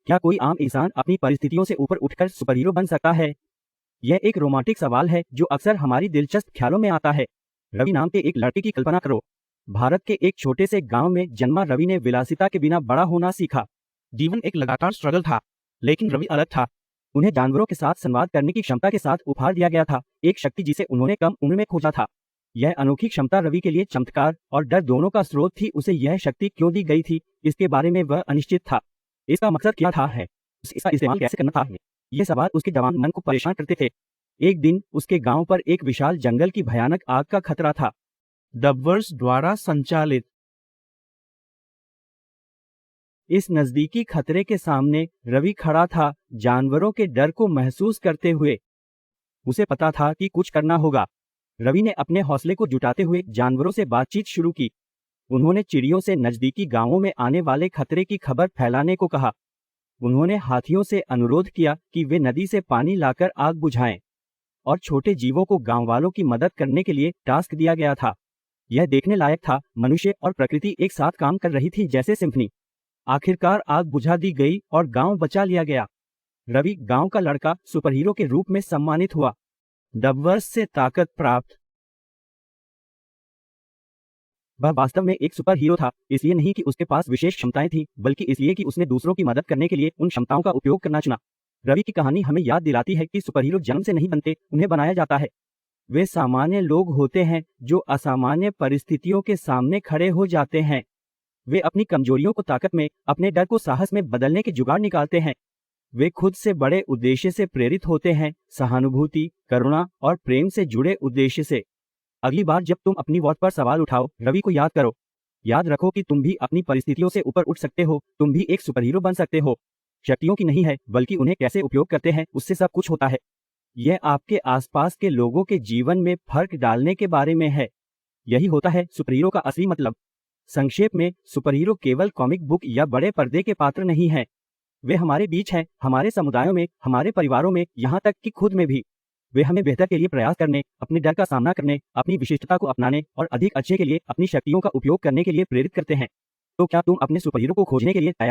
क्या कोई आम इंसान अपनी परिस्थितियों से ऊपर उठकर सुपरहीरो बन सकता है? यह एक रोमांटिक सवाल है जो अक्सर हमारी दिलचस्प ख्यालों में आता है। रवि नाम के एक लड़के की कल्पना करो। भारत के एक छोटे से गांव में जन्मा रवि ने विलासिता के बिना बड़ा होना सीखा। जीवन एक लगातार स्ट्रगल था, लेकिन रवि अलग था। उन्हें जानवरों के साथ संवाद करने की क्षमता के साथ उपहार दिया गया था, एक शक्ति जिसे उन्होंने कम उम्र में खोजा था। यह अनोखी क्षमता रवि के लिए चमत्कार और डर दोनों का स्रोत थी। उसे यह शक्ति क्यों दी गई थी, इसके बारे में वह अनिश्चित था। इसका मकसद क्या था है, इसका इस्तेमाल कैसे करना था, ये सवाल उसके जवान मन को परेशान करते थे। एक दिन उसके गांव पर एक विशाल जंगल की भयानक आग का खतरा था। डबवर्स द्वारा संचालित। इस नजदीकी खतरे के सामने रवि खड़ा था, जानवरों के डर को महसूस करते हुए। उसे पता था कि कुछ करना होगा। रवि ने अपने हौसले को जुटाते हुए जानवरों से बातचीत शुरू की। उन्होंने चिड़ियों से नजदीकी गांवों में आने वाले खतरे की खबर फैलाने को कहा। उन्होंने हाथियों से अनुरोध किया कि वे नदी से पानी लाकर आग बुझाएं, और छोटे जीवों को गांव वालों की मदद करने के लिए टास्क दिया गया था। यह देखने लायक था, मनुष्य और प्रकृति एक साथ काम कर रही थी जैसे सिम्फनी। आखिरकार आग बुझा दी गई और गांव बचा लिया गया। रवि गांव का लड़का सुपरहीरो के रूप में सम्मानित हुआ। डबवर्स से ताकत प्राप्त। वह वास्तव में एक सुपर हीरो था, इसलिए नहीं कि उसके पास विशेष क्षमताएं थी, बल्कि इसलिए कि उसने दूसरों की मदद करने के लिए उन क्षमताओं का उपयोग करना चुना। रवि की कहानी हमें याद दिलाती है कि सुपरहीरो जन्म से नहीं बनते, उन्हें बनाया जाता है। वे सामान्य लोग होते हैं जो असामान्य परिस्थितियों के सामने खड़े हो जाते हैं। वे अपनी कमजोरियों को ताकत में, अपने डर को साहस में बदलने के जुगाड़ निकालते हैं। वे खुद से बड़े उद्देश्य से प्रेरित होते हैं, सहानुभूति, करुणा और प्रेम से जुड़े उद्देश्य से। अगली बार जब तुम अपनी वॉट पर सवाल उठाओ, रवि को याद करो। याद रखो कि तुम भी अपनी परिस्थितियों से ऊपर उठ सकते हो, तुम भी एक सुपरहीरो बन सकते हो। शक्तियों की नहीं है, बल्कि उन्हें कैसे उपयोग करते हैं उससे सब कुछ होता है। यह आपके आसपास के लोगों के जीवन में फर्क डालने के बारे में है। यही होता है सुपरहीरो का असली मतलब। संक्षेप में, सुपरहीरो केवल कॉमिक बुक या बड़े पर्दे के पात्र नहीं हैं। वे हमारे बीच हैं, हमारे समुदायों में, हमारे परिवारों में, यहाँ तक कि खुद में भी। वे हमें बेहतर के लिए प्रयास करने, अपने डर का सामना करने, अपनी विशिष्टता को अपनाने और अधिक अच्छे के लिए अपनी शक्तियों का उपयोग करने के लिए प्रेरित करते हैं। तो क्या तुम अपने सुपरहीरो को खोजने के लिए तैयार